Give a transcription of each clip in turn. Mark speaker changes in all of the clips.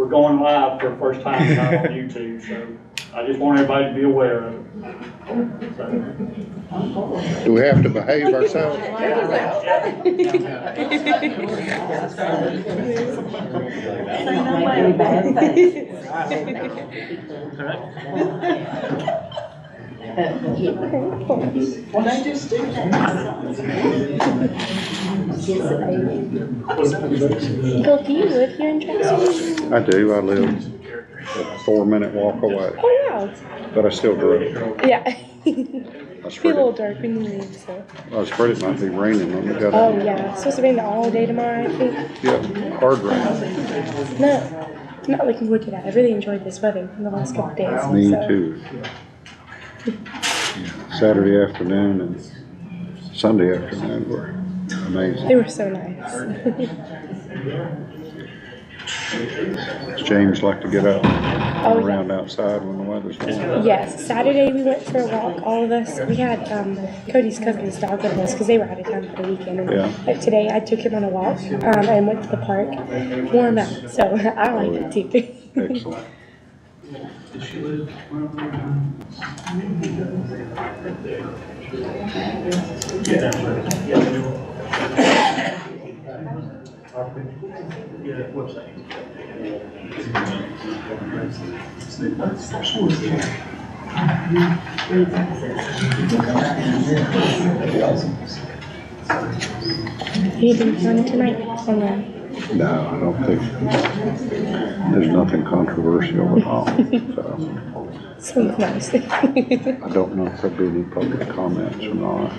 Speaker 1: we're going live for the first time tonight on YouTube, so I just want everybody to be aware of it.
Speaker 2: Do we have to behave ourselves?
Speaker 3: Well, they just do that.
Speaker 4: Bill, do you live here in Drexel?
Speaker 2: I do. I live a 4-minute walk away,
Speaker 4: Oh, wow.
Speaker 2: but I still drove.
Speaker 4: Yeah.
Speaker 2: That's
Speaker 4: Be a little
Speaker 2: pretty.
Speaker 4: dark when you leave, so.
Speaker 2: I was afraid it might be raining when we got
Speaker 4: Oh,
Speaker 2: out.
Speaker 4: yeah. It's supposed to rain all day tomorrow, I think.
Speaker 2: Yep, hard rain.
Speaker 4: No, I'm not looking forward to that. I really enjoyed this weather in the last couple of days.
Speaker 2: Me
Speaker 4: so.
Speaker 2: too. Saturday afternoon and Sunday afternoon were amazing.
Speaker 4: They were so nice.
Speaker 2: James liked to get out
Speaker 4: Oh,
Speaker 2: and around outside when the weather's warm.
Speaker 4: Yes, Saturday we went for a walk, all of us. We had Cody's cousin's dog with us because they were out of town for the weekend. And
Speaker 2: Yeah.
Speaker 4: like today I took him on a walk and went to the park, warm out, so I like it too.
Speaker 2: Excellent.
Speaker 4: Anything fun tonight? Oh, no.
Speaker 2: No, I don't think there's nothing controversial at all. So
Speaker 4: So nice.
Speaker 2: I don't know if there'll be any public comments or not.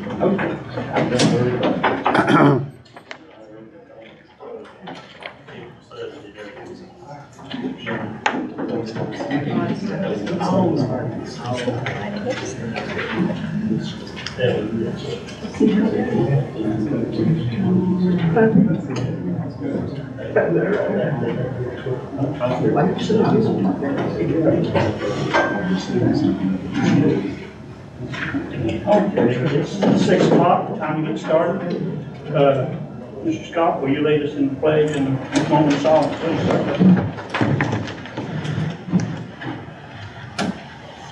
Speaker 1: Okay, it's 6 o'clock, time to get started. Mr. Scott, will you lead us in the pledge and the moment of silence, please?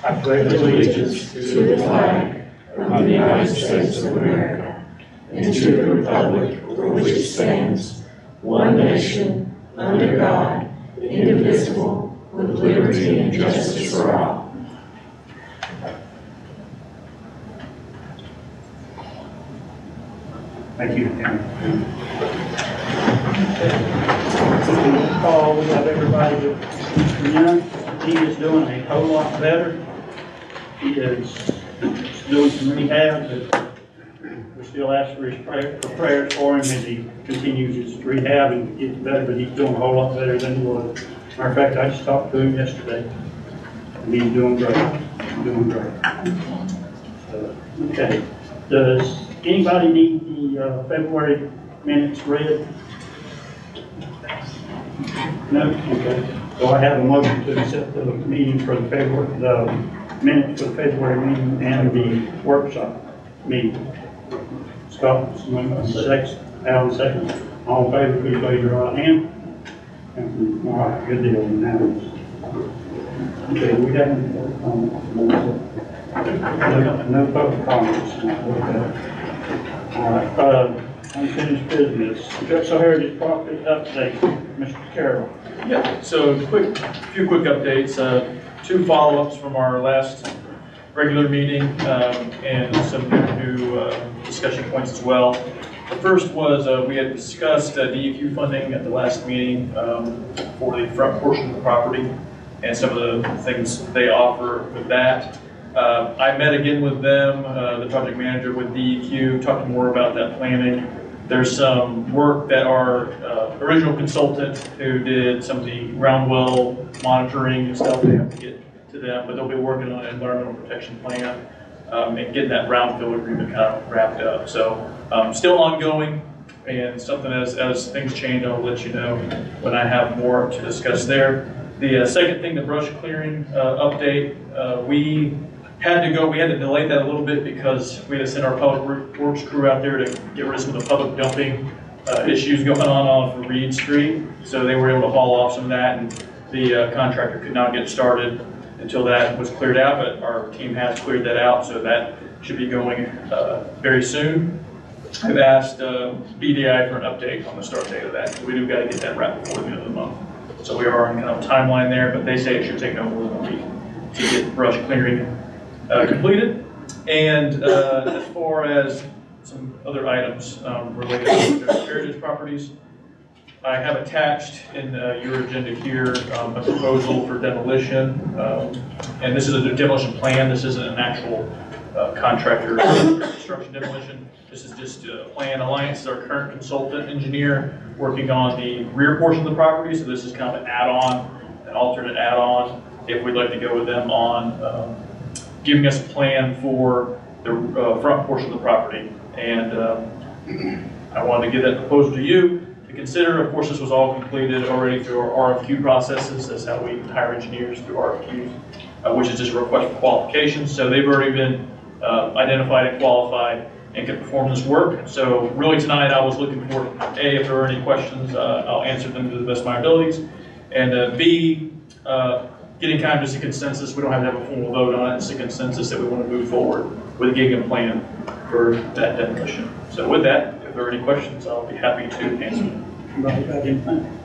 Speaker 1: I pledge allegiance
Speaker 5: to the flag of the United States of America and to the republic for which it stands, one nation, under God, indivisible, with liberty and justice for all.
Speaker 1: Thank you, Tim. Oh, we have everybody to, he is doing a whole lot better. He is doing some rehab, but we still ask for prayers for him as he continues his rehab and gets better, but he's doing a whole lot better than he was. Matter of fact, I just talked to him yesterday, and he's doing great, Okay, does anybody need the February minutes read? No? Okay. So I have a motion to accept the meeting for the minutes for the February meeting and the workshop meeting. Scott, second. Alan, second. All in favor, please raise your right hand. All right, good deal. Now, okay, we have any public comments? No public comments. All right, unfinished business. Drexel Heritage Property update, Mr. Carroll.
Speaker 6: Yeah, so few quick updates. 2 follow-ups from our last regular meeting and some new discussion points as well. The first was we had discussed DEQ funding at the last meeting for the front portion of the property and some of the things they offer with that. I met again with them, the project manager with DEQ, talking more about that planning. There's some work that our original consultant who did some of the ground well monitoring and stuff, they have to get to them, but they'll be working on an environmental protection plan and getting that brownfield agreement kind of wrapped up. So still ongoing, and something as things change, I'll let you know when I have more to discuss there. The second thing, the brush clearing update, we had to delay that a little bit because we had to send our public works crew out there to get rid of some of the public dumping issues going on Reed Street. So they were able to haul off some of that, and the contractor could not get started until that was cleared out, but our team has cleared that out, so that should be going very soon. I've asked BDI for an update on the start date of that, so we do got to get that wrapped before the end of the month. So we are on kind of a timeline there, but they say it should take no more than a week to get brush clearing completed. And as far as some other items related to the heritage properties, I have attached in your agenda here a proposal for demolition. And this is a demolition plan. This isn't an actual contractor construction demolition. This is just a plan. Alliance is our current consultant engineer working on the rear portion of the property. So this is kind of an add-on, an alternate add-on, if we'd like to go with them on giving us a plan for the front portion of the property. And I wanted to give that proposal to you to consider. Of course, this was all completed already through our RFQ processes. That's how we hire engineers, through RFQs, which is just a request for qualifications. So they've already been identified and qualified and can perform this work. So really tonight I was looking for, A, if there are any questions, I'll answer them to the best of my abilities. And B, getting kind of just a consensus. We don't have to have a formal vote on it. It's a consensus that we want to move forward with a giga plan for that demolition. So with that, if there are any questions, I'll be happy to answer them.
Speaker 1: Anybody got anything?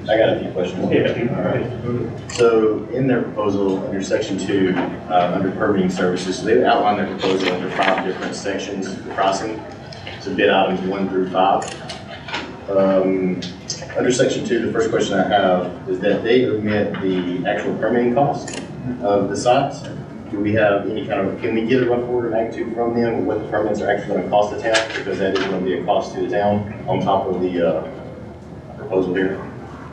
Speaker 7: I got a few questions.
Speaker 1: Yeah.
Speaker 7: All right. So in their proposal, under section 2, under permitting services, so they outlined their proposal under 5 different sections of pricing. So bid items 1 through 5. Under section 2, the first question I have is that they omit the actual permitting cost of the sites. Do we have any kind of, can we get a rough order of magnitude from them of what the permits are actually going to cost the town? Because that is going to be a cost to the town on top of the proposal here.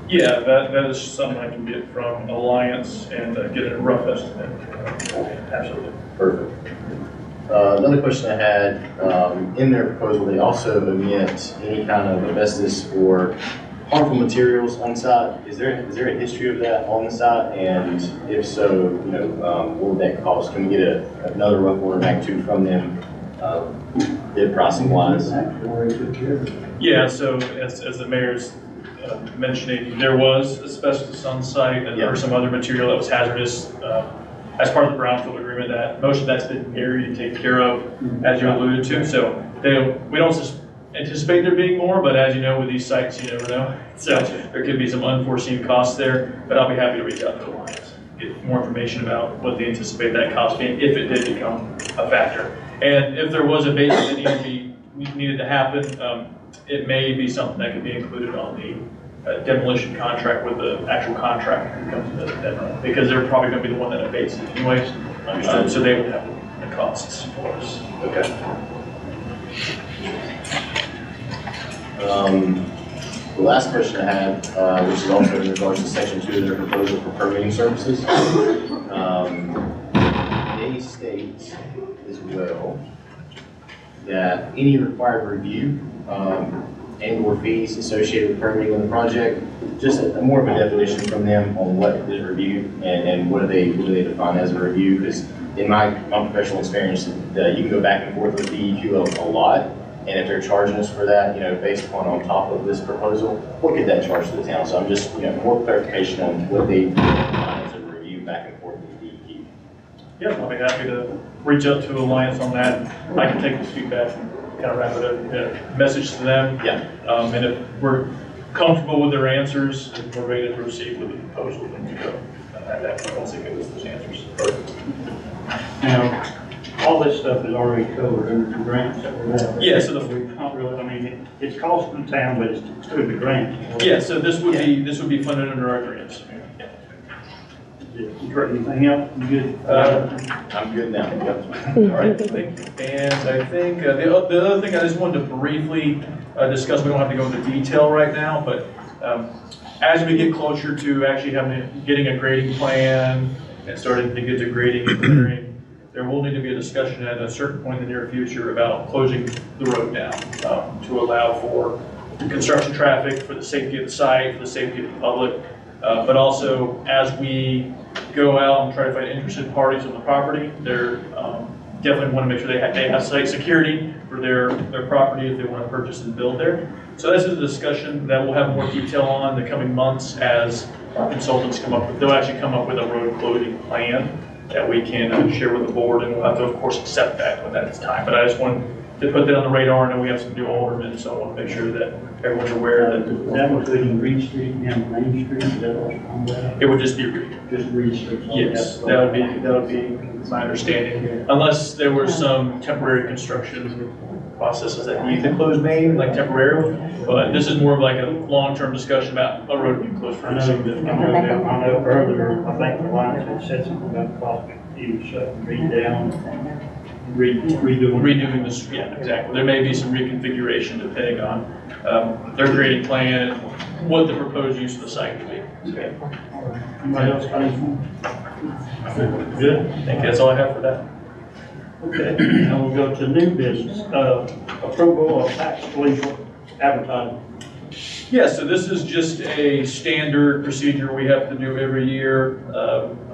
Speaker 6: Yeah, that is something I can get from Alliance and get a rough estimate. Absolutely.
Speaker 7: Perfect. Another question I had, in their proposal, they also omit any kind of asbestos or harmful materials on site. Is there a history of that on the site? And if so, what would that cost? Can we get another rough order of magnitude from them, bid pricing wise?
Speaker 6: Yeah, so as the mayor's mentioning, there was asbestos on site and there was some other material that was hazardous as part of the brownfield agreement. That most of that's been buried and taken care of, as you alluded to. So we don't just anticipate there being more, but as you know, with these sites, you never know. So there could be some unforeseen costs there, but I'll be happy to reach out to Alliance, get more information about what they anticipate that cost being if it did become a factor. And if there was abatement that needed to happen, it may be something that could be included on the demolition contract with the actual contractor who comes to the demo, because they're probably going to be the one that abates it anyways. So they would have the costs for us.
Speaker 7: Okay. The last question I had, which is also in regards to section 2 of their proposal for permitting services, they state as well that any required review and/or fees associated with permitting on the project, just more of a definition from them on what is review and what do they define as a review. Because in my professional experience, you can go back and forth with DEQ a lot. And if they're charging us for that, based upon on top of this proposal, what could that charge to the town? So I'm just, more clarification on what they define as a review back and forth with DEQ.
Speaker 6: Yeah, I'll be happy to reach out to Alliance on that. I can take this feedback and kind of wrap it up, message to them.
Speaker 7: Yeah.
Speaker 6: And if we're comfortable with their answers, and we're ready to proceed with the proposal, then we go at that point once they give us those answers.
Speaker 1: Now, all this stuff is already covered under the grants that we have.
Speaker 6: Yeah, so
Speaker 1: we not really, it's costing the town, but it's through the grant.
Speaker 6: Yeah, so this would be funded under our grants.
Speaker 1: You heard anything else? You good?
Speaker 7: I'm good now. Yep.
Speaker 6: All right, and I think the other thing I just wanted to briefly discuss, we don't have to go into detail right now, but as we get closer to actually getting a grading plan and starting to get to grading and clearing, there will need to be a discussion at a certain point in the near future about closing the road down to allow for construction traffic, for the safety of the site, for the safety of the public, but also as we go out and try to find interested parties on the property, they're definitely want to make sure they have site security for their property if they want to purchase and build there. So this is a discussion that we'll have more detail on in the coming months as our consultants come up with, they'll actually come up with a road closing plan that we can share with the board, and we'll have to, of course, accept that when that's time. But I just wanted to put that on the radar, and then we have some new aldermen, so I want to make sure that everyone's aware that
Speaker 1: Is that including Reed Street and Main Street? Is that what's on that?
Speaker 6: it would just be Reed.
Speaker 1: Just Reed Street?
Speaker 6: Yes, that would be my understanding, unless there were some temporary construction processes that need to close Main, like temporarily. But this is more of like a long-term discussion about a road being closed for
Speaker 1: I
Speaker 6: a
Speaker 1: know,
Speaker 6: significant.
Speaker 1: I know earlier, I think the line had said something about cost, you shut Reed down, redoing.
Speaker 6: Redoing this, yeah, exactly. There may be some reconfiguration depending on their grading plan and what the proposed use of the site would be. Okay.
Speaker 1: Anybody else got anything? Good?
Speaker 6: I think that's all I have for that.
Speaker 1: Okay, now we'll go to new business, approval of tax legal advertising.
Speaker 6: Yeah, so this is just a standard procedure we have to do every year.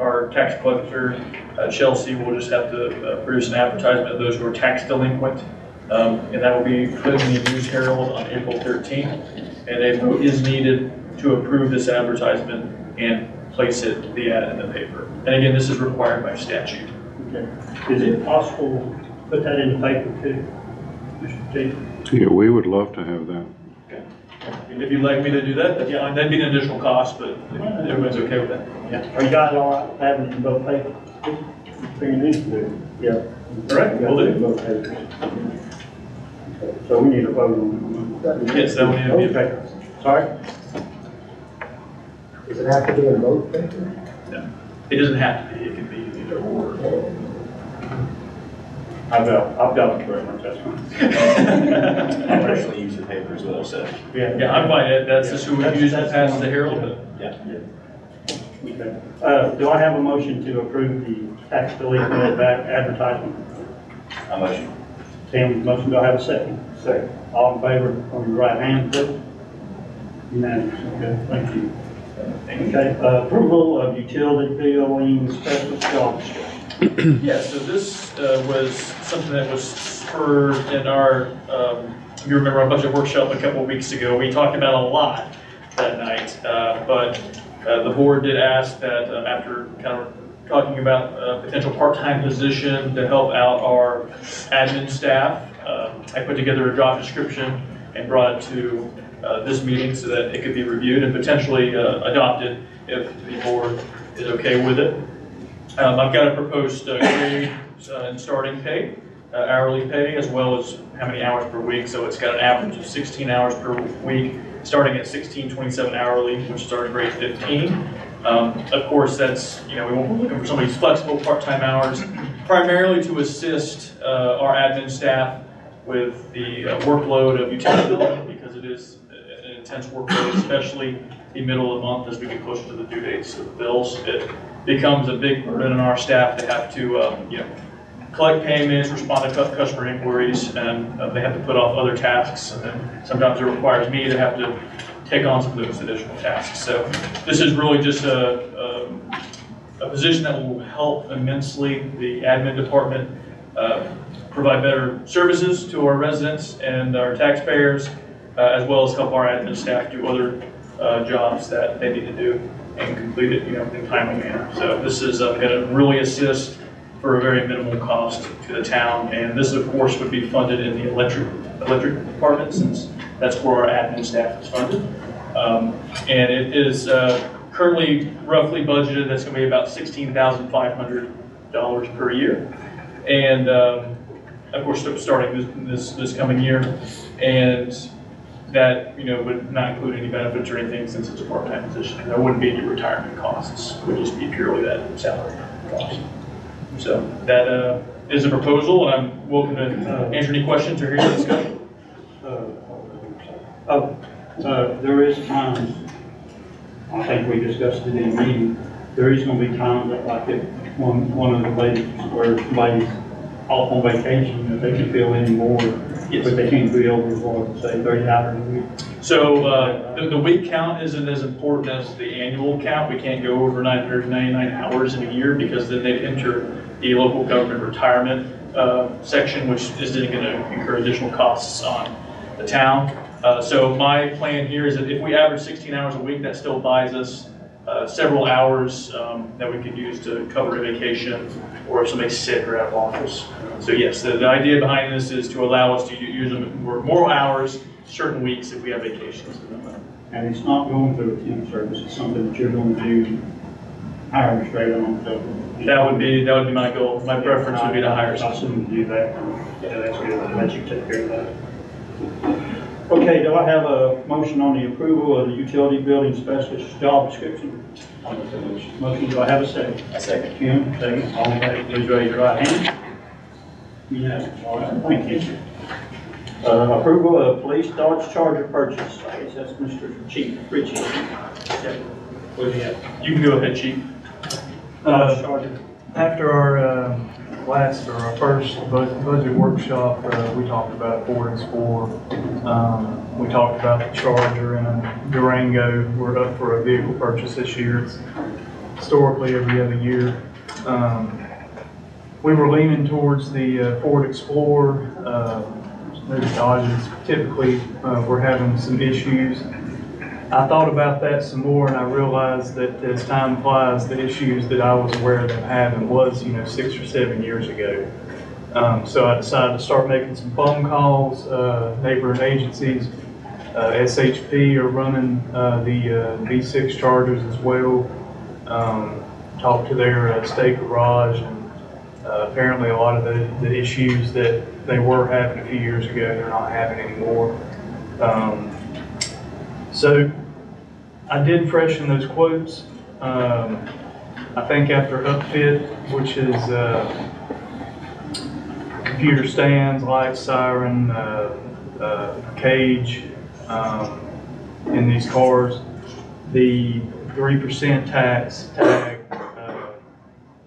Speaker 6: Our tax collector, Chelsea, will just have to produce an advertisement of those who are tax delinquent. And that will be put in the News Herald on April 13th. And a vote is needed to approve this advertisement and place the ad in the paper. And again, this is required by statute.
Speaker 1: Okay. Is it possible to put that in the paper too, Mr. Chief?
Speaker 2: Yeah, we would love to have that.
Speaker 6: And if you'd like me to do that, that's fine. That'd be an additional cost, but everyone's okay with that.
Speaker 1: Yeah. Are you guys all right with having it in both papers? Yeah.
Speaker 6: All right, we'll do.
Speaker 1: Both papers. So we need a vote on it.
Speaker 6: Yes, that would need to be a paper.
Speaker 1: Sorry?
Speaker 8: Does it have to be in both papers?
Speaker 6: No, it doesn't have to be. It can be either or.
Speaker 1: I've got it very much, that's fine.
Speaker 7: I personally use the paper as well, so.
Speaker 6: Yeah, I'm fine. That's just who we use to pass the Herald. But
Speaker 1: Okay. Do I have a motion to approve the tax delinquent advertisement?
Speaker 7: I motion.
Speaker 1: Sam's motion, do I have a second? Second. All in favor, on your right hand, please? Unanimous, okay, thank you. Okay, approval of utility billing special scholarship.
Speaker 6: yeah, so this was something that was spurred in our, you remember our budget workshop a couple of weeks ago. We talked about a lot that night, but the board did ask that after kind of talking about a potential part-time position to help out our admin staff, I put together a job description and brought it to this meeting so that it could be reviewed and potentially adopted if the board is okay with it. I've got a proposed grade and starting pay, hourly pay, as well as how many hours per week. So it's got an average of 16 hours per week, starting at $16.27 hourly, which is our grade 15. Of course, that's, we won't be looking for somebody who's flexible part-time hours, primarily to assist our admin staff with the workload of utility billing, because it is an intense workload, especially the middle of the month as we get closer to the due dates of the bills. It becomes a big burden on our staff to have to, collect payments, respond to customer inquiries, and they have to put off other tasks. And then sometimes it requires me to have to take on some of those additional tasks. So this is really just a position that will help immensely the admin department provide better services to our residents and our taxpayers, as well as help our admin staff do other jobs that they need to do and complete it, in a timely manner. So this is going to really assist for a very minimal cost to the town, and this, of course, would be funded in the electric department, since that's where our admin staff is funded. And it is currently roughly budgeted. That's going to be about $16,500 per year, and of course, starting this coming year, and that would not include any benefits or anything, since it's a part-time position. There wouldn't be any retirement costs. It would just be purely that salary cost. So that is a proposal, and I'm welcome to answer any questions or hear any discussion.
Speaker 1: There is times, I think we discussed it in the meeting, there is going to be times that, like, if one of the ladies or somebody's off on vacation, that they can fill in more. Yes. But they can't be over, say, 30 hours a week.
Speaker 6: So the week count isn't as important as the annual count. We can't go over 999 hours in a year, because then they'd enter the local government retirement section, which isn't going to incur additional costs on the town. So my plan here is that if we average 16 hours a week, that still buys us several hours that we could use to cover a vacation or if somebody's sick or out of office. So yes, the idea behind this is to allow us to use them work more hours certain weeks if we have vacations.
Speaker 1: And it's not going through a temp service, it's something that you're going to do, hire straight on, so.
Speaker 6: That would be my goal. My preference would be to hire
Speaker 1: I'll
Speaker 6: someone.
Speaker 1: soon do that. Yeah, that's good, I'll let you take care of that. Okay, do I have a motion on the approval of the utility building specialist job description? I'll make the motion, do I have a second?
Speaker 7: A second.
Speaker 1: Kim, second, all in favor, please raise your right hand. Unanimous, all right, thank you. Approval of police Dodge Charger purchase, I guess that's Mr. Chief Ritchie. What do you have?
Speaker 6: You can go ahead, Chief.
Speaker 1: Dodge Charger.
Speaker 8: After our our first budget workshop, we talked about Ford Explorer. We talked about the Charger and a Durango. We're up for a vehicle purchase this year. It's historically every other year. We were leaning towards the Ford Explorer. Maybe Dodges. Typically, we're having some issues. I thought about that some more, and I realized that as time flies, the issues that I was aware of them having was, 6 or 7 years ago. So I decided to start making some phone calls. Neighboring agencies, SHP are running the V6 Chargers as well. Talked to their state garage, and apparently a lot of the issues that they were having a few years ago, they're not having anymore. So I did freshen those quotes. I think after upfit, which is computer stands, light, siren, cage in these cars, the 3% tax tag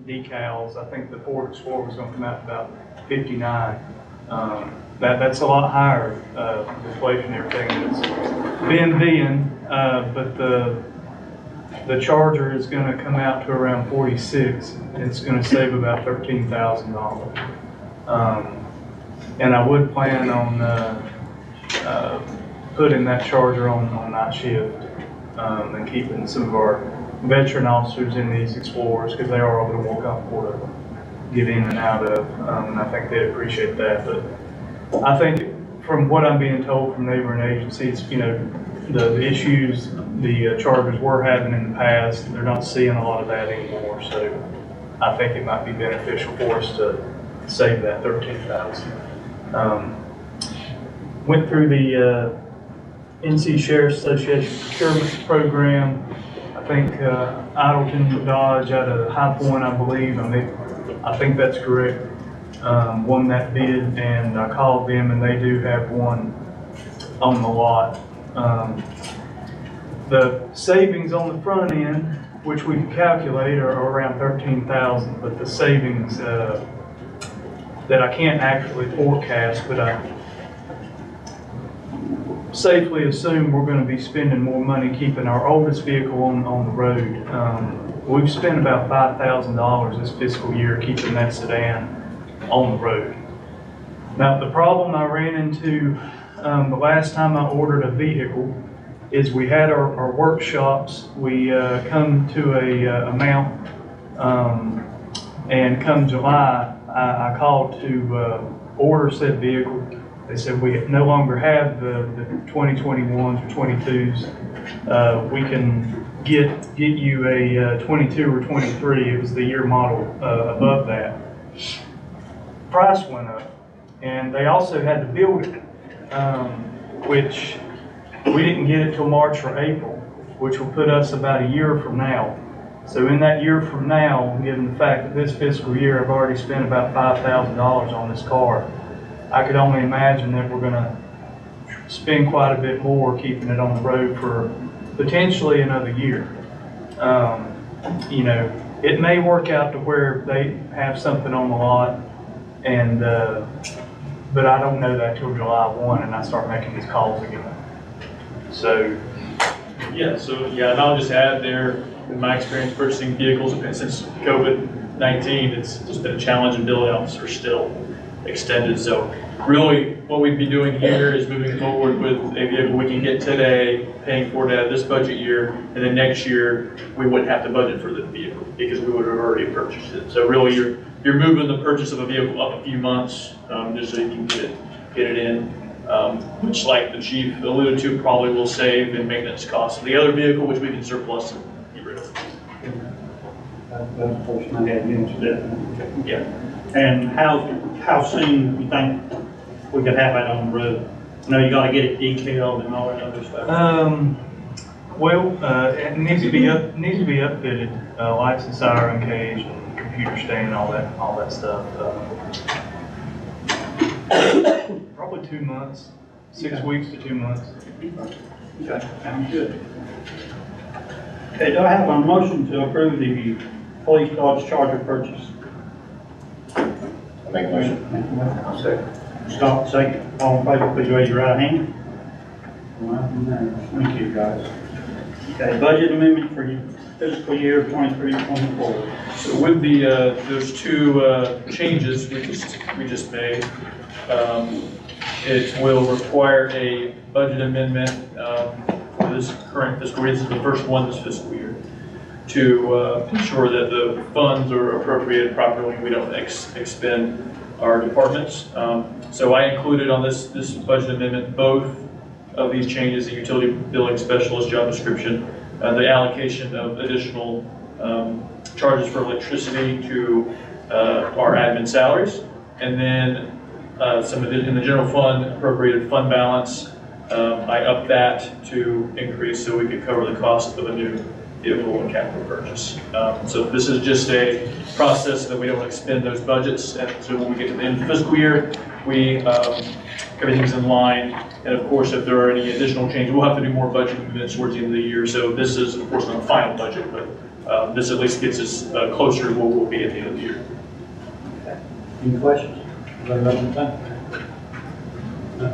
Speaker 8: decals, I think the Ford Explorer was going to come out to about 59. That's a lot higher, inflation and everything that's being, but the Charger is going to come out to around 46. It's going to save about $13,000. And I would plan on putting that Charger on night shift and keeping some of our veteran officers in these Explorers because they are a little more comfortable to get in and out of, and I think they'd appreciate that. But I think from what I'm being told from neighboring agencies, the issues the Chargers were having in the past, they're not seeing a lot of that anymore. So I think it might be beneficial for us to save that $13,000. Went through the NC Sheriff's Association procurement program. I think Idelton Dodge at a High Point, I believe. I think that's correct. Won that bid, and I called them, and they do have one on the lot. The savings on the front end, which we can calculate, are around $13,000, but the savings that I can't actually forecast, but I safely assume we're going to be spending more money keeping our oldest vehicle on the road. We've spent about $5,000 this fiscal year keeping that sedan on the road. Now, the problem I ran into the last time I ordered a vehicle is we had our workshops. We come to a amount, and come July, I called to order said vehicle. They said we no longer have the 2021s or 22s. We can get you a 22 or 23. It was the year model above that. Price went up, and they also had to build it, which we didn't get it till March or April, which will put us about a year from now. So in that year from now, given the fact that this fiscal year I've already spent about $5,000 on this car, I could only imagine that we're going to spend quite a bit more keeping it on the road for potentially another year. It may work out to where they have something on the lot, and but I don't know that till July 1, and I start making these calls again. So
Speaker 6: and I'll just add there, in my experience purchasing vehicles since COVID-19, it's just been a challenge in building officers still. extended. So really, what we'd be doing here is moving forward with a vehicle we can get today, paying for it out of this budget year, and then next year, we wouldn't have to budget for the vehicle because we would have already purchased it. So really, you're moving the purchase of a vehicle up a few months, just so you can get it in, which, like the chief alluded to, probably will save in maintenance costs. The other vehicle, which we can surplus and get rid of.
Speaker 1: That's the portion I had mentioned that.
Speaker 6: Yeah.
Speaker 1: And how soon you think we could have that on the road? I know you gotta get it detailed and all that other stuff.
Speaker 8: It needs to be upfitted, lights and siren cage and computer stand, all that stuff. Probably 2 months, 6 weeks to 2 months.
Speaker 1: Okay, sounds good. Okay, do I have a motion to approve the police Dodge Charger purchase?
Speaker 7: I make a motion.
Speaker 1: I'll second. Scott, second. All in favor, please raise your right hand. Thank you, guys. Okay, budget amendment for fiscal year 23-24.
Speaker 6: So with the, those two changes we just made, it will require a budget amendment for this current fiscal year. This is the first one this fiscal year, to ensure that the funds are appropriated properly and we don't expend our departments. So I included on this budget amendment both of these changes: the utility billing specialist job description, the allocation of additional charges for electricity to our admin salaries, and then some of it in the general fund appropriated fund balance. I upped that to increase so we could cover the cost of a new vehicle and capital purchase. So this is just a process that we don't expend those budgets, and so when we get to the end of the fiscal year, everything's in line. And of course, if there are any additional changes, we'll have to do more budget movements towards the end of the year. So this is, of course, not the final budget, but this at least gets us closer to where we'll be at the end of the year.
Speaker 1: Okay. Any questions? Anybody else have anything? No?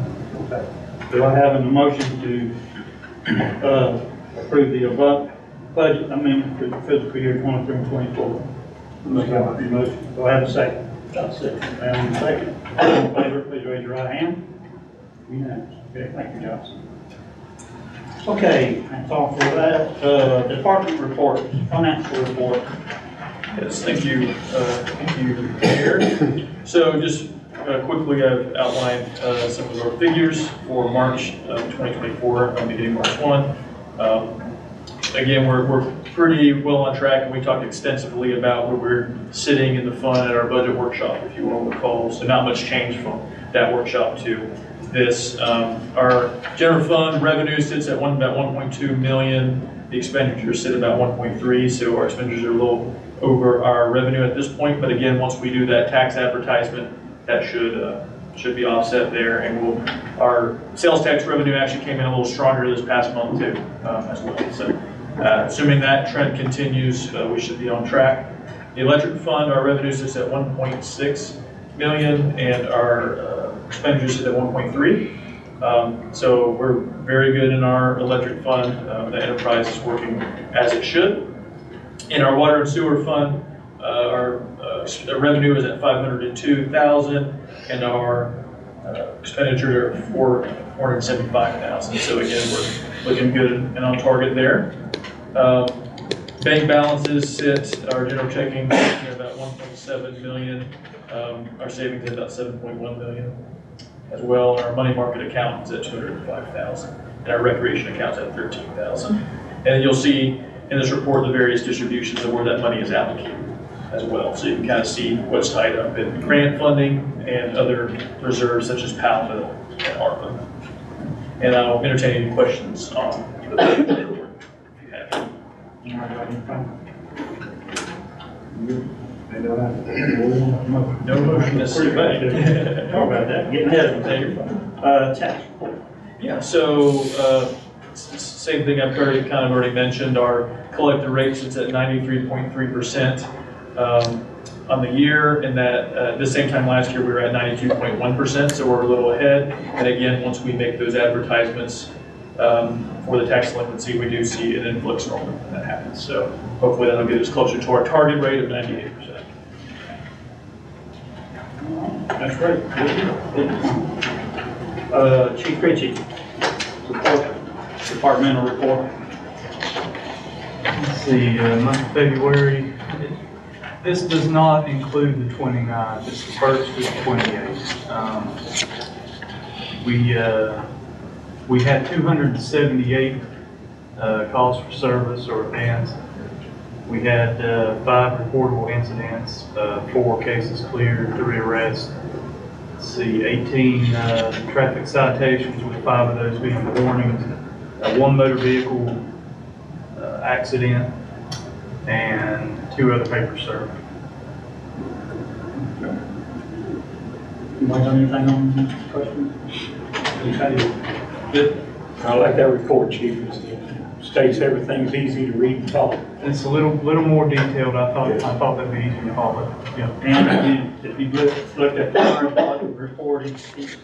Speaker 1: Okay. Do I have a motion to approve the above budget amendment for the fiscal year 23-24? Motion. Do I have a second? Second. And second. All in favor, please raise your right hand. Unanimous. Okay, thank you, Johnson. Okay, that's all for that. Department reports, financial report.
Speaker 6: Yes, thank you, Mayor. So just quickly, I've outlined some of our figures for March 2024, beginning March 1. Again, we're pretty well on track, and we talked extensively about where we're sitting in the fund at our budget workshop, if you will recall. So not much change from that workshop to this. Our general fund revenue sits at about 1.2 million. The expenditures sit about 1.3, so our expenditures are a little over our revenue at this point. But again, once we do that tax advertisement, that should be offset there, and our sales tax revenue actually came in a little stronger this past month too, as well. So assuming that trend continues, we should be on track. The electric fund, our revenue sits at 1.6 million, and our expenditures sit at 1.3. So we're very good in our electric fund. The enterprise is working as it should. In our water and sewer fund, our revenue is at 502,000, and our expenditure are 475,000. So again, we're looking good and on target there. Bank balances sit, our general checking at about 1.7 million. Our savings is about 7.1 million as well. Our money market account is at 205,000, and our recreation account is at 13,000. And you'll see in this report the various distributions of where that money is allocated as well. So you can kind of see what's tied up in grant funding and other reserves such as PAL bill and ARPA. And I'll entertain any questions on the budget report if you have any. No motion necessary.
Speaker 1: Talk about that, getting ahead of them. Tax report.
Speaker 6: Yeah, so same thing I've already mentioned. Our collector rate sits at 93.3% on the year, and that at the same time last year we were at 92.1%, so we're a little ahead. And again, once we make those advertisements for the tax delinquency, we do see an influx normally when that happens. So hopefully that'll get us closer to our target rate of 98%.
Speaker 1: That's great. Chief Ritchie, report, departmental report.
Speaker 8: Let's see, month of February, this does not include the 29th, it's the 1st to the 28th. We had 278 calls for service or events. We had 5 reportable incidents, 4 cases cleared, 3 arrests. Let's see, 18 traffic citations, with 5 of those being warnings, 1 motor vehicle accident, and 2 other papers served.
Speaker 1: Anybody got anything on this question? Good. I like that report, Chief. It states everything's easy to read and follow.
Speaker 8: It's a little more detailed. I thought that'd be easy to follow. Yeah.
Speaker 1: And if you look at the fire department report, he's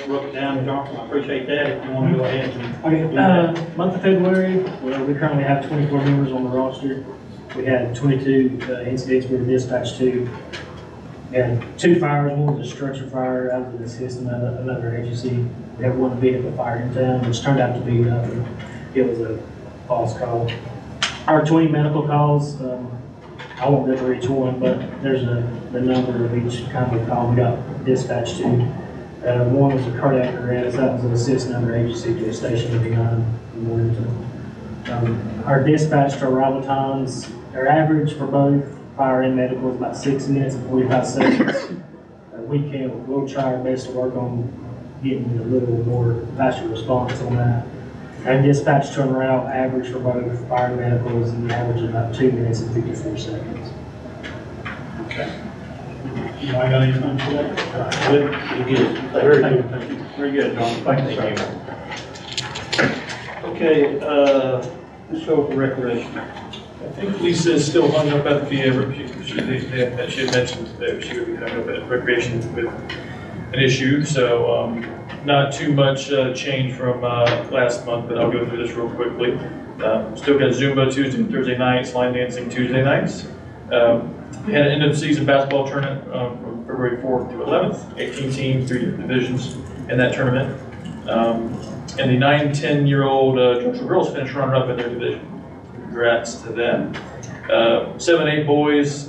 Speaker 1: wrote it down, Jonathan. I appreciate that. If you want to go ahead and.
Speaker 9: Okay, month of February, well, we currently have 24 members on the roster. We had 22 incidents we were dispatched to. We had 2 fires. One was a structure fire out of the system at another agency. We had 1 vehicle fire in town, which turned out to be nothing. It was a false call. Our 20 medical calls, I won't go through each one, but there's the number of each kind of call we got dispatched to. One was a cardiac arrest. That was an assist under agency to a station 89 in Wilmington. Our dispatch to arrival times, our average for both fire and medical is about 6 minutes and 45 seconds. We'll try our best to work on getting a little more faster response on that. Our dispatch turnaround average for both fire and medical is an average of about 2 minutes and 54 seconds.
Speaker 1: Okay. You got anything for that? Good. Very good. Thank you. Very good, John. Thank you. Okay, let's go for recreation.
Speaker 6: I think Lisa is still hung up at the, she had mentioned that she would be hung up at recreation with an issue, so not too much change from last month, but I'll go through this real quickly. Still got Zumba Tuesday and Thursday nights, line dancing Tuesday nights. We had an end of season basketball tournament from February 4th to 11th, 18 teams, 3 different divisions in that tournament. And the 9-10-year-old Drexel girls finished runner-up in their division. Congrats to them. 7-8 boys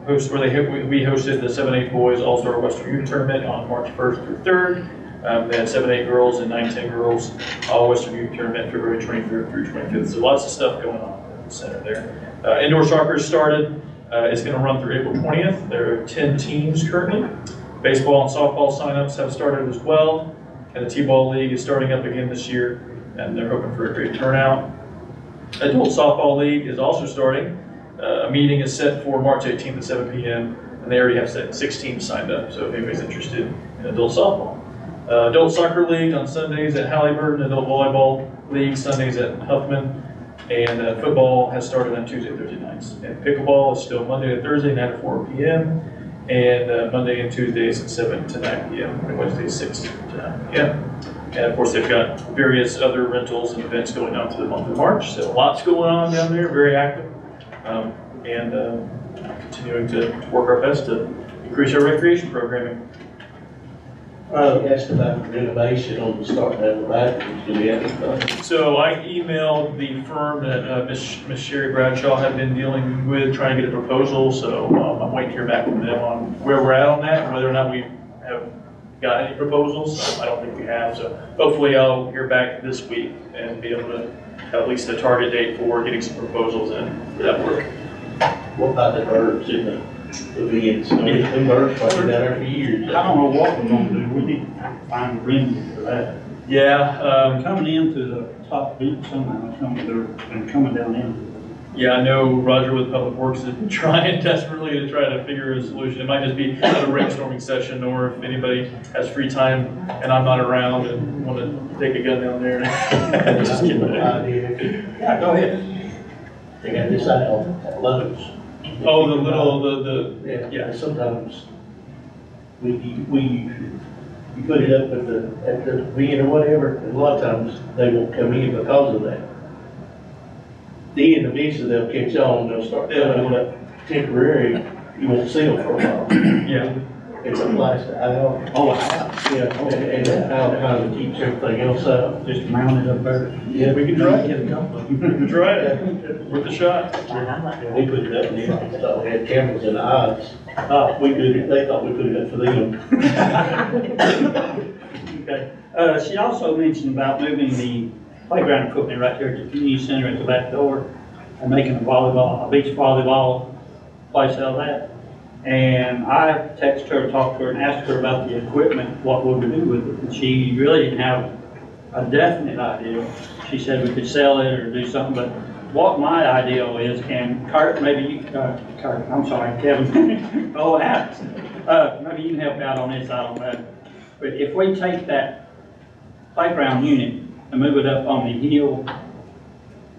Speaker 6: we hosted the 7-8 boys All-Star Western Youth Tournament on March 1st through 3rd. They had 7-8 girls and 9-10 girls All Western Youth Tournament February 23rd through 25th. So lots of stuff going on in the center there. Indoor soccer started. It's going to run through April 20th. There are 10 teams currently. Baseball and softball signups have started as well. And the T-ball league is starting up again this year, and they're hoping for a great turnout. Adult Softball League is also starting. A meeting is set for March 18th at 7 p.m. and they already have 6 teams signed up, so if anybody's interested in adult softball. Adult Soccer League on Sundays at Halliburton, Adult Volleyball League Sundays at Huffman, and football has started on Tuesday, Thursday nights. And pickleball is still Monday to Thursday, 9 to 4 p.m. and Monday and Tuesdays at 7 to 9 p.m. and Wednesdays 6 to 9 p.m. And of course, they've got various other rentals and events going on through the month of March. So lots going on down there, very active. Continuing to work our best to increase our recreation programming.
Speaker 10: Asked about renovation on the start down the back. Do we have anything?
Speaker 6: So I emailed the firm that Miss Sherry Bradshaw had been dealing with, trying to get a proposal. So I'm waiting to hear back from them on where we're at on that, and whether or not we have got any proposals. I don't think we have, so hopefully I'll hear back this week and be able to have at least a target date for getting some proposals in for that work.
Speaker 10: What about the birds in the vents? I mean, them birds have been down there for years.
Speaker 1: I don't know what we're gonna do. We need to find a remedy for that.
Speaker 6: Yeah.
Speaker 1: Coming into the top beat somehow, they're coming down in.
Speaker 6: Yeah, I know Roger with Public Works has been trying desperately to try to figure a solution. It might just be a brainstorming session, or if anybody has free time and I'm not around and want to take a gun down there. Just kidding.
Speaker 1: Yeah, go ahead.
Speaker 10: They got this out at Lowe's.
Speaker 6: Oh, the little,
Speaker 10: Yeah, sometimes you put it up at the vent or whatever, and a lot of times they won't come in because of that. Then eventually they'll catch on, they'll start coming up temporary, you won't see them for a while.
Speaker 6: yeah.
Speaker 10: It's a plastic owl.
Speaker 1: Oh, wow.
Speaker 10: Yeah, and that owl kind of keeps everything else out.
Speaker 1: Just mounted up there.
Speaker 10: Yeah,
Speaker 6: We can try it.
Speaker 10: Get a couple of them.
Speaker 6: That's right. Worth a shot.
Speaker 10: Yeah, we put it up in there, thought we had cameras in the eyes. We did it, they thought we put it up for them.
Speaker 1: Okay. She also mentioned about moving the playground equipment right there to the community center at the back door and making a beach volleyball place out of that. And I texted her, talked to her, and asked her about the equipment, what would we do with it? And she really didn't have a definite idea. She said we could sell it or do something, but what my ideal is, and Kurt, maybe you, Kurt, I'm sorry, Kevin, oh, Alex, maybe you can help out on this, I don't know. But if we take that playground unit and move it up on the hill,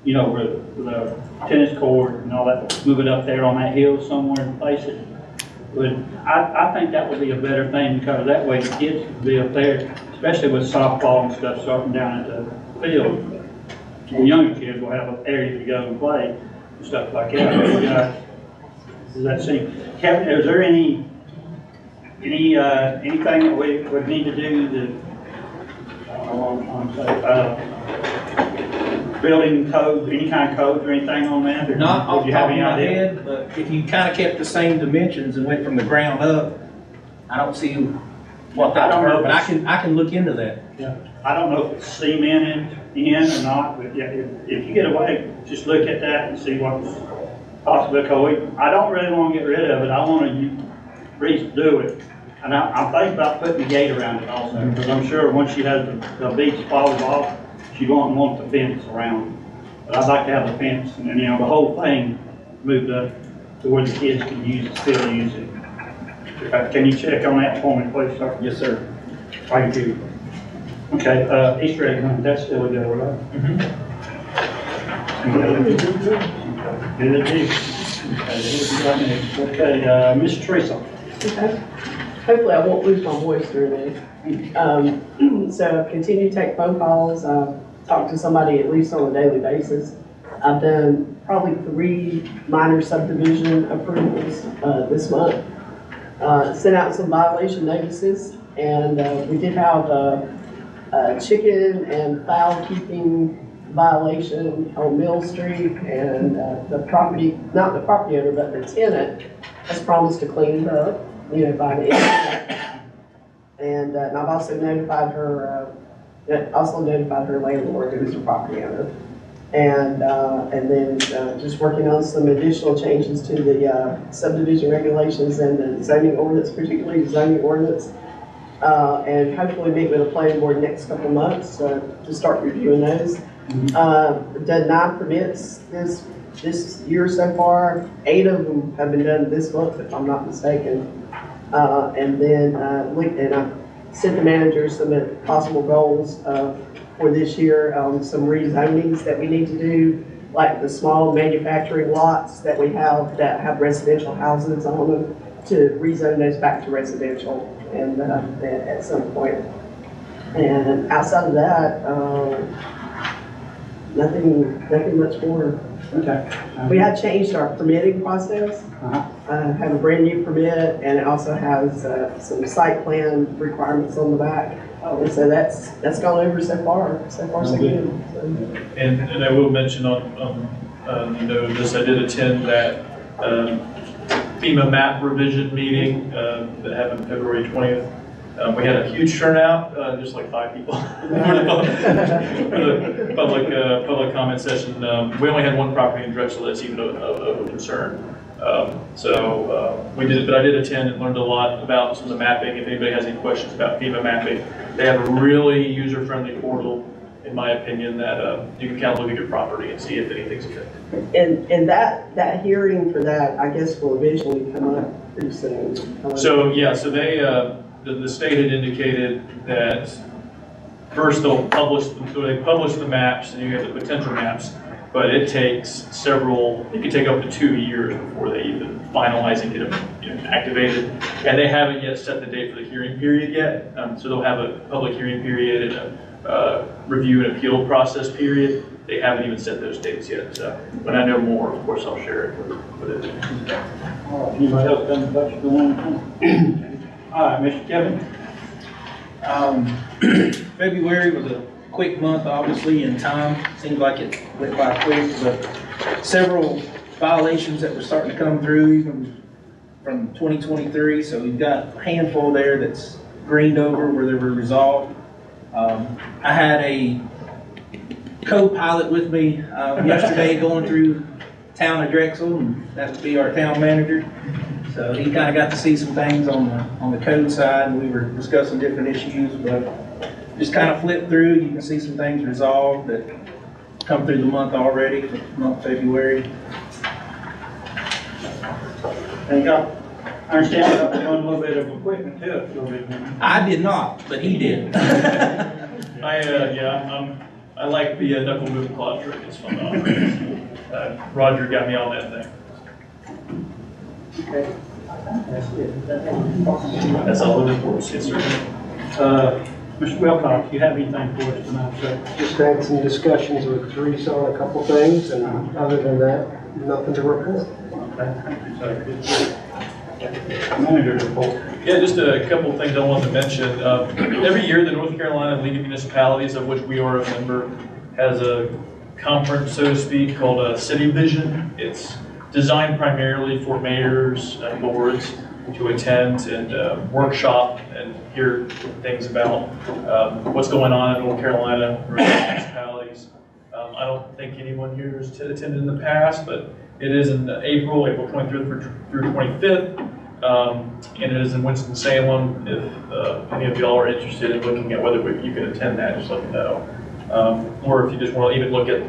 Speaker 1: you know, where the tennis court and all that, move it up there on that hill somewhere and place it, I think that would be a better thing, because that way the kids could be up there, especially with softball and stuff starting down at the field. The younger kids will have an area to go and play and stuff like that. Does that seem, Kevin, is there anything that we would need to do building codes, any kind of codes or anything on that? Or
Speaker 11: Not off
Speaker 1: would
Speaker 11: the
Speaker 1: you have
Speaker 11: top of
Speaker 1: any
Speaker 11: my
Speaker 1: idea?
Speaker 11: head, but if you kind of kept the same dimensions and went from the ground up, I don't see what
Speaker 1: I
Speaker 11: that
Speaker 1: don't know
Speaker 11: would, but
Speaker 1: if
Speaker 11: I can look into that.
Speaker 1: Yeah, I don't know if it's cemented in or not, but yeah, if you get away, just look at that and see what's possible. Because I don't really want to get rid of it. I want to do it. And I'm thinking about putting a gate around it also, because I'm sure once she has the beach volleyball, she won't want the fence around. But I'd like to have the fence and, you know, the whole thing moved up to where the kids can use it, still use it. Can you check on that for me, please, sir?
Speaker 11: Yes, sir.
Speaker 1: Thank you. Okay, Easter egg hunt, that's still a go, right? Good deal. Okay, Ms. Teresa.
Speaker 3: Okay. Hopefully I won't lose my voice through this. So continue to take phone calls, talk to somebody at least on a daily basis. I've done probably 3 minor subdivision approvals this month. Sent out some violation notices, and we did have a chicken and fowl keeping violation on Mill Street, and the property, not the property owner, but the tenant has promised to clean it up, you know, by the end. And I've also notified her, landlord, who is the property owner. And then just working on some additional changes to the subdivision regulations and the zoning ordinance, particularly the zoning ordinance. And hopefully meet with the planning board next couple of months to start reviewing those. Done 9 permits this year so far. 8 of them have been done this month, if I'm not mistaken. And then I sent the manager some possible goals for this year, some rezonings that we need to do, like the small manufacturing lots that we have that have residential houses on them, to rezone those back to residential and at some point. And outside of that, nothing much more.
Speaker 1: Okay.
Speaker 3: We had changed our permitting process. Have a brand new permit, and it also has some site plan requirements on the back. And so that's gone over so far so good. So.
Speaker 6: And I will mention this, I did attend that FEMA map revision meeting that happened February 20th. We had a huge turnout, just like 5 people for the public comment session. We only had 1 property in Drexel that's even of a concern. We did it, but I did attend and learned a lot about some of the mapping. If anybody has any questions about FEMA mapping, they have a really user-friendly portal, in my opinion, that you can kind of look at your property and see if anything's affected.
Speaker 3: And that hearing for that, I guess, will eventually come up pretty soon.
Speaker 6: So they the state had indicated that first they'll publish the maps, and you have the potential maps, but it takes it can take up to 2 years before they even finalize and get them activated. And they haven't yet set the date for the hearing period yet. So they'll have a public hearing period and a review and appeal process period. They haven't even set those dates yet. So when I know more, of course, I'll share it with it.
Speaker 1: Anybody else got any questions on anything? All right, Mr. Kevin?
Speaker 11: February was a quick month, obviously, in time. Seemed like it went by quick, but several violations that were starting to come through even from 2023. So we've got a handful there that's greened over where they were resolved. I had a co-pilot with me yesterday going through town of Drexel, and that would be our town manager. So he kind of got to see some things on the code side. We were discussing different issues, but just kind of flipped through. You can see some things resolved that come through the month already, the month of February.
Speaker 1: And I understand that we're doing a little bit of equipment too, a little bit.
Speaker 11: I did not, but he did.
Speaker 6: I like the knuckle moving claw trick. It's fun. Roger got me on that thing.
Speaker 1: Okay. That's it.
Speaker 6: That's all it is for us, yes, sir.
Speaker 1: Mr. Wilcox, do you have anything for us tonight, sir?
Speaker 12: Just had some discussions with Teresa on a couple things, and other than that, nothing to report.
Speaker 1: Okay, thank you, sir. Manager report.
Speaker 6: Yeah, just a couple of things I wanted to mention. Every year, the North Carolina League of Municipalities, of which we are a member, has a conference, so to speak, called City Vision. It's designed primarily for mayors and boards to attend and workshop and hear things about what's going on in North Carolina municipalities. I don't think anyone here has attended in the past, but it is in April 23rd through 25th, and it is in Winston-Salem. If any of y'all are interested in looking at whether you can attend that, just let me know. Or if you just want to even look at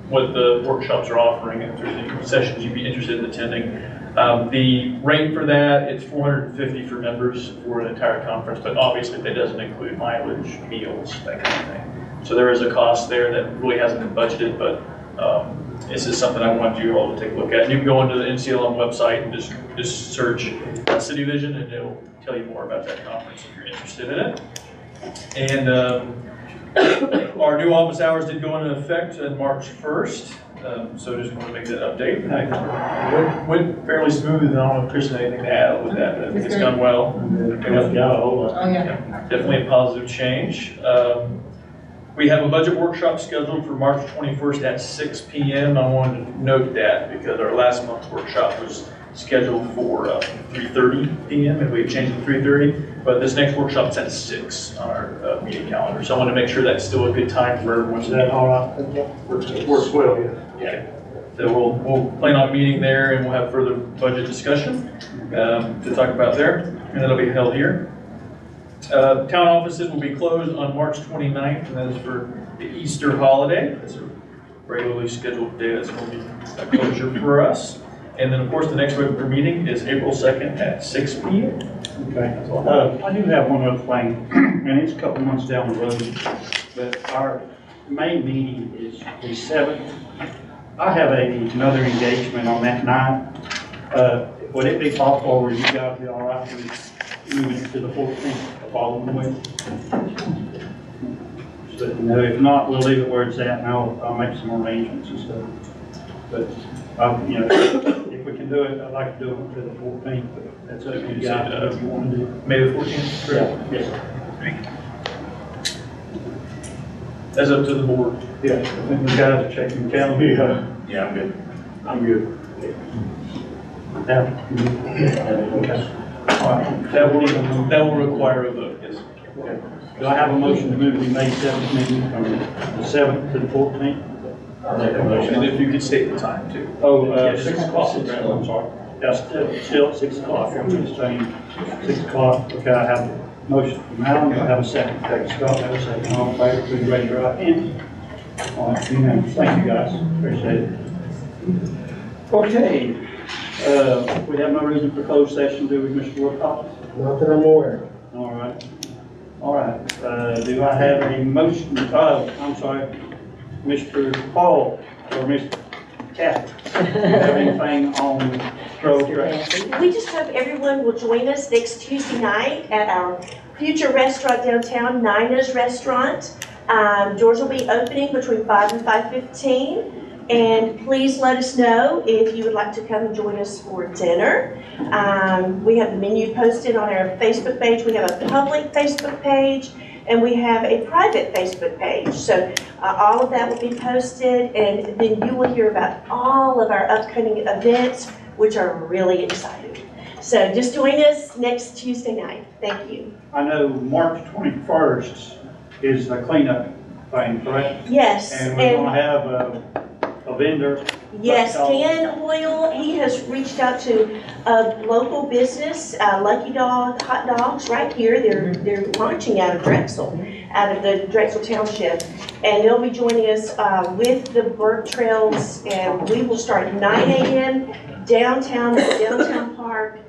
Speaker 6: what the workshops are offering, and if there's any sessions you'd be interested in attending. The rate for that, it's $450 for members for an entire conference, but obviously that doesn't include mileage, meals, that kind of thing. So there is a cost there that really hasn't been budgeted, but this is something I want you all to take a look at. You can go onto the NCLM website and just search City Vision, and it'll tell you more about that conference if you're interested in it. And our new office hours did go into effect on March 1st, so just want to make that update. It went fairly smooth, and I don't know if Chris had anything to add with that, but it's gone well. Definitely a positive change. We have a budget workshop scheduled for March 21st at 6 p.m. I wanted to note that because our last month's workshop was scheduled for 3:30 p.m. and we changed to 3:30, but this next workshop's at 6 on our meeting calendar. So I want to make sure that's still a good time for everyone.
Speaker 1: Is that all right?
Speaker 6: Works well, yeah. Okay. So we'll plan on meeting there, and we'll have further budget discussion to talk about there, and that'll be held here. Town offices will be closed on March 29th, and that is for the Easter holiday. It's a regularly scheduled day that's going to be a closure for us. And then, of course, the next regular meeting is April 2nd at 6 p.m.
Speaker 1: Okay. I do have one other thing, and it's a couple months down the road, but our main meeting is the 7th. I have another engagement on that night. Would it be possible, or you guys be all right with moving it to the 14th, the following week? So, if not, we'll leave it where it's at, and I'll make some arrangements and stuff. But, if we can do it, I'd like to do it to the 14th, but that's up to you guys, if you want to do it.
Speaker 6: May the 14th?
Speaker 1: Yeah, yes, sir.
Speaker 6: That's up to the board.
Speaker 1: Yeah, I think the guys are checking the calendar.
Speaker 7: Yeah, I'm good.
Speaker 1: I'm good. Yeah. Okay. All right.
Speaker 6: That will require a vote, yes.
Speaker 1: Okay. Do I have a motion to move the May 7th meeting from the 7th to the 14th?
Speaker 7: I'll make a motion.
Speaker 6: And if you could state the time too.
Speaker 1: Oh, 6 o'clock. I'm sorry. Yeah, still at 6 o'clock. I'm just saying 6 o'clock. Okay, I have a motion from Alan. I have a second. Scott, have a second. All in favor, please raise your right hand. All right, unanimous. Thank you, guys. Appreciate it. Okay. We have no reason for closed session, do we, Mr. Wilcox?
Speaker 12: Not that I'm aware of.
Speaker 1: All right. All right. Do I have a motion? Oh, I'm sorry. Mr. Paul or Mr. Kathy, do you have anything on road traffic?
Speaker 13: We just hope everyone will join us next Tuesday night at our future restaurant downtown, Nina's Restaurant. Doors will be opening between 5 and 5:15. And please let us know if you would like to come join us for dinner. We have the menu posted on our Facebook page. We have a public Facebook page, and we have a private Facebook page. So all of that will be posted, and then you will hear about all of our upcoming events, which are really exciting. So just join us next Tuesday night. Thank you.
Speaker 1: I know March 21st is the cleanup thing, correct?
Speaker 13: Yes.
Speaker 1: And we're gonna have a vendor.
Speaker 13: Yes, Dan Hoyle, he has reached out to a local business, Lucky Dog Hot Dogs, right here. They're launching out of Drexel, out of the Drexel Township. And they'll be joining us with the Burke Trails, and we will start at 9 a.m. downtown, at the downtown park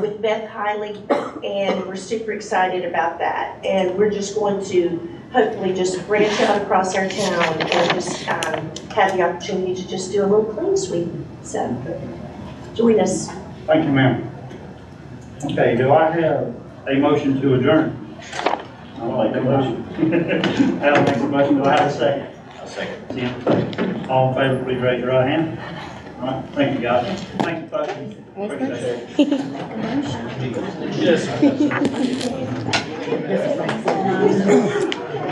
Speaker 13: with Beth Hiley, and we're super excited about that. And we're just going to hopefully just branch out across our town and just have the opportunity to just do a little clean sweep. So join us.
Speaker 1: Thank you, ma'am. Okay, do I have a motion to adjourn? I'll make a motion. Al makes a motion. Do I have a second?
Speaker 7: I'll second.
Speaker 1: Tim, all in favor, please raise your right hand. All right, thank you, guys. Thank you, folks. Appreciate it.
Speaker 6: Yes.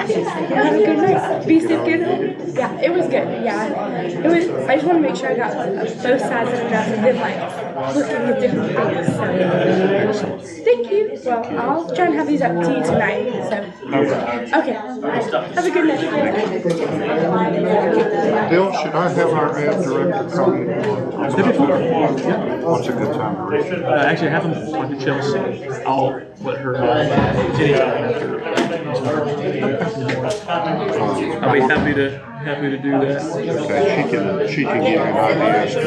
Speaker 4: Have a good night. Be safe, good. Yeah, it was good. Yeah, it was. I just want to make sure I got both sides of the dress and then like looking at different things. So, thank you. Well, I'll try and have these up to you tonight. So, okay. Have a good night.
Speaker 2: Bill, should I have our ad director come in? What's a good time?
Speaker 6: Actually, have them talk to Chelsea. I'll let her know anytime after. I'll be happy to do that.
Speaker 2: Okay, she can give you an idea as to